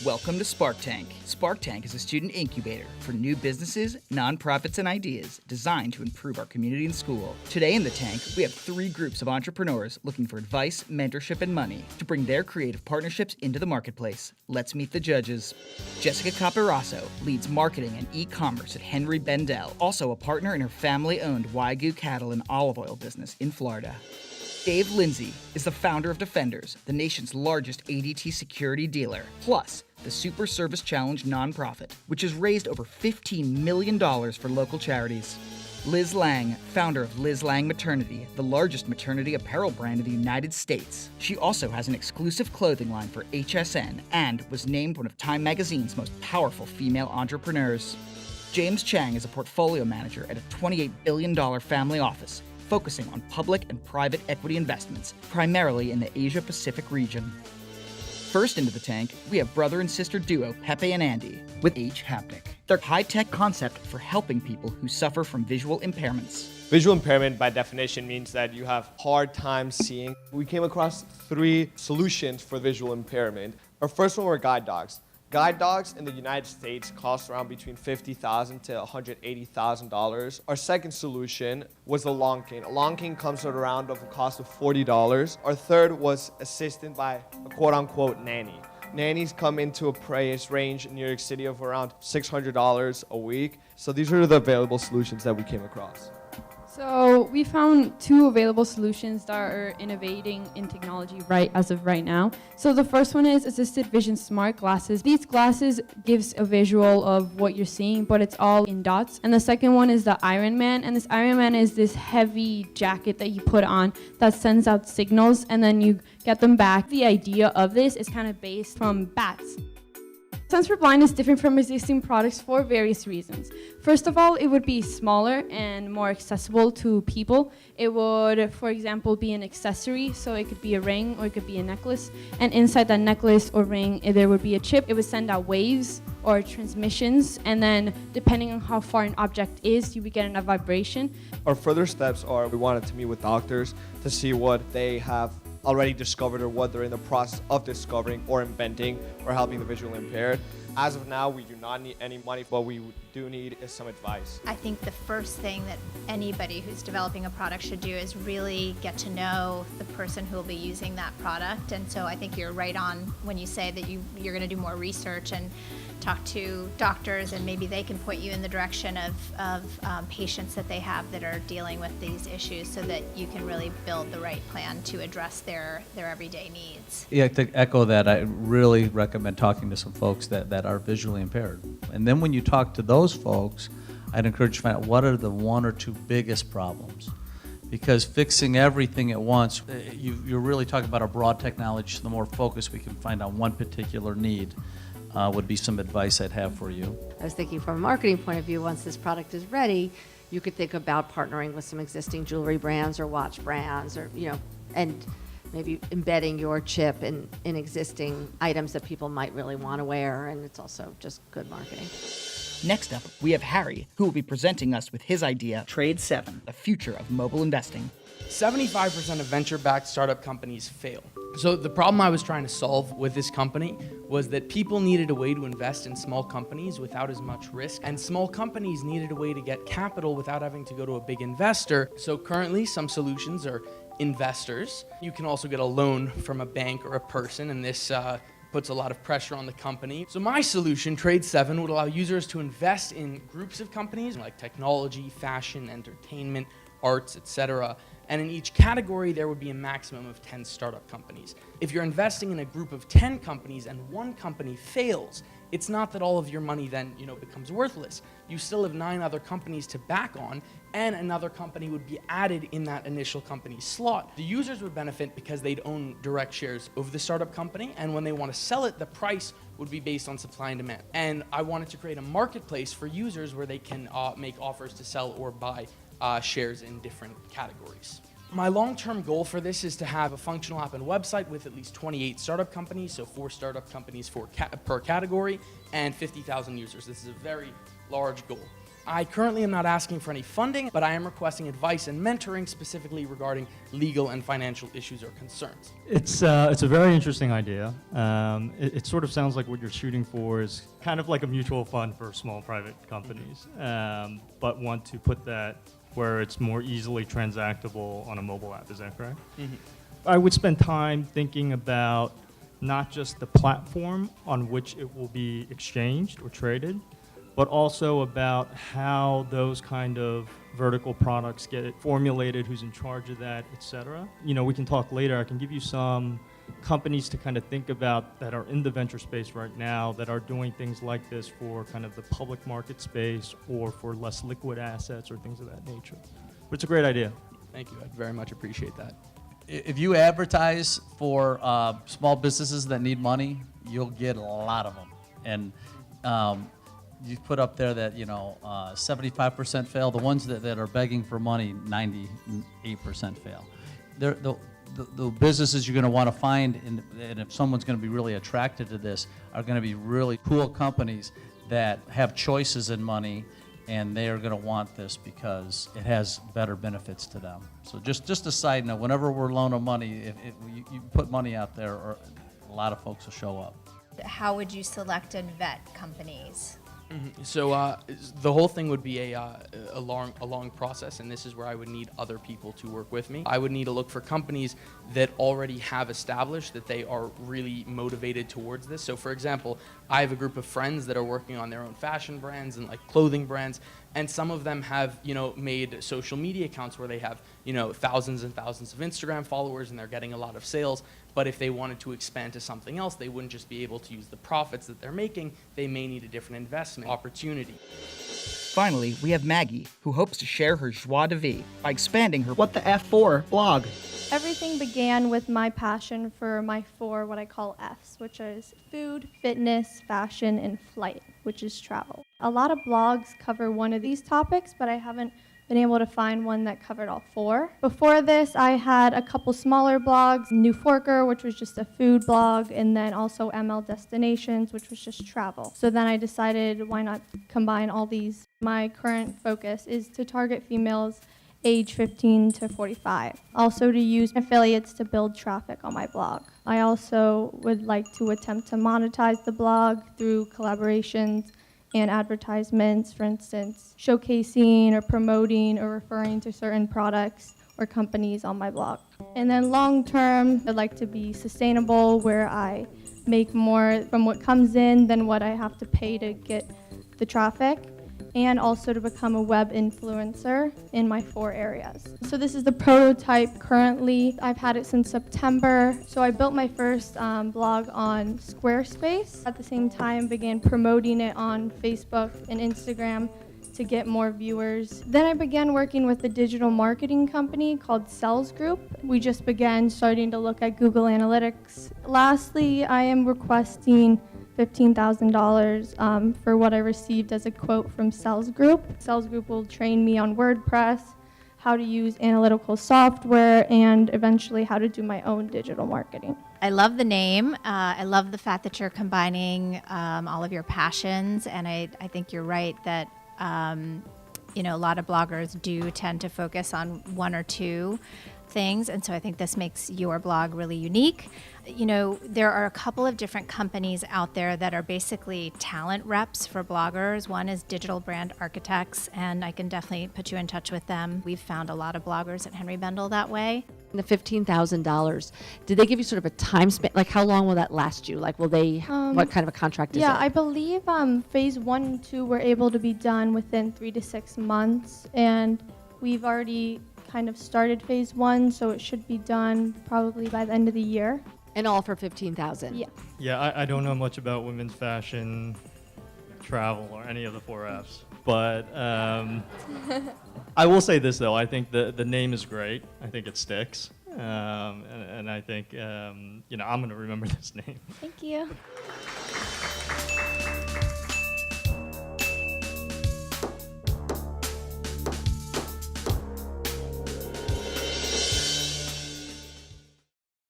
Welcome to Spark Tank. Spark Tank is a student incubator for new businesses, nonprofits, and ideas designed to improve our community and school. Today in the tank, we have 3 groups of entrepreneurs looking for advice, mentorship, and money to bring their creative partnerships into the marketplace. Let's meet the judges. Jessica Capiraso leads marketing and e-commerce at Henry Bendel, also a partner in her family-owned Wagyu cattle and olive oil business in Florida. Dave Lindsay is the founder of Defenders, the nation's largest ADT security dealer, plus the Super Service Challenge nonprofit, which has raised over $15 million for local charities. Liz Lang, founder of Liz Lang Maternity, the largest maternity apparel brand in the United States. She also has an exclusive clothing line for HSN and was named one of Time Magazine's most powerful female entrepreneurs. James Chang is a portfolio manager at a $28 billion family office, focusing on public and private equity investments, primarily in the Asia-Pacific region. First into the tank, we have brother and sister duo Pepe and Andy with H Haptic. Their high-tech concept for helping people who suffer from visual impairments. Visual impairment, by definition, means that you have hard time seeing. We came across 3 solutions for visual impairment. Our first one were guide dogs. Guide dogs in the United States cost around between $50,000 to $180,000. Our second solution was a long cane. A long cane comes at around of a cost of $40. Our third was assisted by a quote-unquote nanny. Nannies come into a price range in New York City of around $600 a week. So these are the available solutions that we came across. So we found 2 available solutions that are innovating in technology as of right now. So the first one is assisted vision smart glasses. These glasses gives a visual of what you're seeing, but it's all in dots. And the second one is the Iron Man. And this Iron Man is this heavy jacket that you put on that sends out signals and then you get them back. The idea of this is kind of based from bats. Sense for Blind is different from existing products for various reasons. First of all, it would be smaller and more accessible to people. It would, for example, be an accessory, so it could be a ring or it could be a necklace. And inside that necklace or ring, there would be a chip. It would send out waves or transmissions, and then depending on how far an object is, you would get a vibration. Our further steps are we wanted to meet with doctors to see what they have already discovered or what they're in the process of discovering or inventing or helping the visually impaired. As of now, we do not need any money. What we do need is some advice. I think the first thing that anybody who's developing a product should do is really get to know the person who will be using that product. And so I think you're right on when you say that you're going to do more research and talk to doctors, and maybe they can point you in the direction of patients that they have that are dealing with these issues, so that you can really build the right plan to address their everyday needs. Yeah, to echo that, I really recommend talking to some folks that are visually impaired. And then when you talk to those folks, I'd encourage you to find out what are the 1 or 2 biggest problems. Because fixing everything at once, you're really talking about a broad technology, so the more focus we can find on one particular need would be some advice I'd have for you. I was thinking from a marketing point of view, once this product is ready, you could think about partnering with some existing jewelry brands or watch brands, or and maybe embedding your chip in existing items that people might really want to wear, and it's also just good marketing. Next up, we have Harry, who will be presenting us with his idea, Trade 7, the future of mobile investing. 75% of venture-backed startup companies fail. So the problem I was trying to solve with this company was that people needed a way to invest in small companies without as much risk, and small companies needed a way to get capital without having to go to a big investor. So currently, some solutions are investors. You can also get a loan from a bank or a person, and this puts a lot of pressure on the company. So my solution, Trade 7, would allow users to invest in groups of companies like technology, fashion, entertainment, arts, etc. And in each category, there would be a maximum of 10 startup companies. If you're investing in a group of 10 companies and one company fails, it's not that all of your money then, becomes worthless. You still have 9 other companies to back on, and another company would be added in that initial company's slot. The users would benefit because they'd own direct shares of the startup company, and when they want to sell it, the price would be based on supply and demand. And I wanted to create a marketplace for users where they can make offers to sell or buy shares in different categories. My long-term goal for this is to have a functional app and website with at least 28 startup companies, so 4 startup companies per category, and 50,000 users. This is a very large goal. I currently am not asking for any funding, but I am requesting advice and mentoring specifically regarding legal and financial issues or concerns. It's a very interesting idea. It sort of sounds like what you're shooting for is kind of like a mutual fund for small private companies, but want to put that where it's more easily transactable on a mobile app. Is that correct? Mm-hmm. I would spend time thinking about not just the platform on which it will be exchanged or traded, but also about how those kind of vertical products get formulated, who's in charge of that, et cetera. You know, we can talk later. I can give you some companies to kind of think about that are in the venture space right now that are doing things like this for kind of the public market space or for less liquid assets or things of that nature. But it's a great idea. Thank you. I very much appreciate that. If you advertise for small businesses that need money, you'll get a lot of them. And you put up there that, 75% fail. The ones that are begging for money, 98% fail. The businesses you're going to want to find, and if someone's going to be really attracted to this, are going to be really cool companies that have choices in money, and they are going to want this because it has better benefits to them. So just a side note, whenever we're loaning money, if you put money out there, or a lot of folks will show up. How would you select and vet companies? So the whole thing would be a long process, and this is where I would need other people to work with me. I would need to look for companies that already have established that they are really motivated towards this. So for example, I have a group of friends that are working on their own fashion brands and like clothing brands, and some of them have, made social media accounts where they have, thousands and thousands of Instagram followers and they're getting a lot of sales. But if they wanted to expand to something else, they wouldn't just be able to use the profits that they're making. They may need a different investment opportunity. Finally, we have Maggie, who hopes to share her joie de vivre by expanding her What the F4 blog. Everything began with my passion for my four, what I call Fs, which is food, fitness, fashion, and flight, which is travel. A lot of blogs cover one of these topics, but I haven't been able to find one that covered all four. Before this, I had a couple smaller blogs, New Forker, which was just a food blog, and then also ML Destinations, which was just travel. So then I decided, why not combine all these? My current focus is to target females age 15 to 45. Also to use affiliates to build traffic on my blog. I also would like to attempt to monetize the blog through collaborations and advertisements, for instance, showcasing or promoting or referring to certain products or companies on my blog. And then long term, I'd like to be sustainable, where I make more from what comes in than what I have to pay to get the traffic, and also to become a web influencer in my four areas. So this is the prototype currently. I've had it since September. So I built my first blog on Squarespace. At the same time, began promoting it on Facebook and Instagram to get more viewers. Then I began working with a digital marketing company called Sales Group. We just began starting to look at Google Analytics. Lastly, I am requesting $15,000 for what I received as a quote from Sales Group. Sales Group will train me on WordPress, how to use analytical software, and eventually how to do my own digital marketing. I love the name. I love the fact that you're combining all of your passions, and I think you're right that a lot of bloggers do tend to focus on one or two things, and so I think this makes your blog really unique. There are a couple of different companies out there that are basically talent reps for bloggers. One is Digital Brand Architects, and I can definitely put you in touch with them. We've found a lot of bloggers at Henry Bendel that way. The $15,000, did they give you sort of a time span? Like, how long will that last you? Like, will they, what kind of a contract is it? Yeah, I believe phase 1 and 2 were able to be done within 3 to 6 months, and we've already kind of started phase 1, so it should be done probably by the end of the year. And all for $15,000? Yeah. Yeah, I don't know much about women's fashion, travel, or any of the four Fs. But I will say this, though. I think the name is great. I think it sticks. And I think, I'm going to remember this name. Thank you.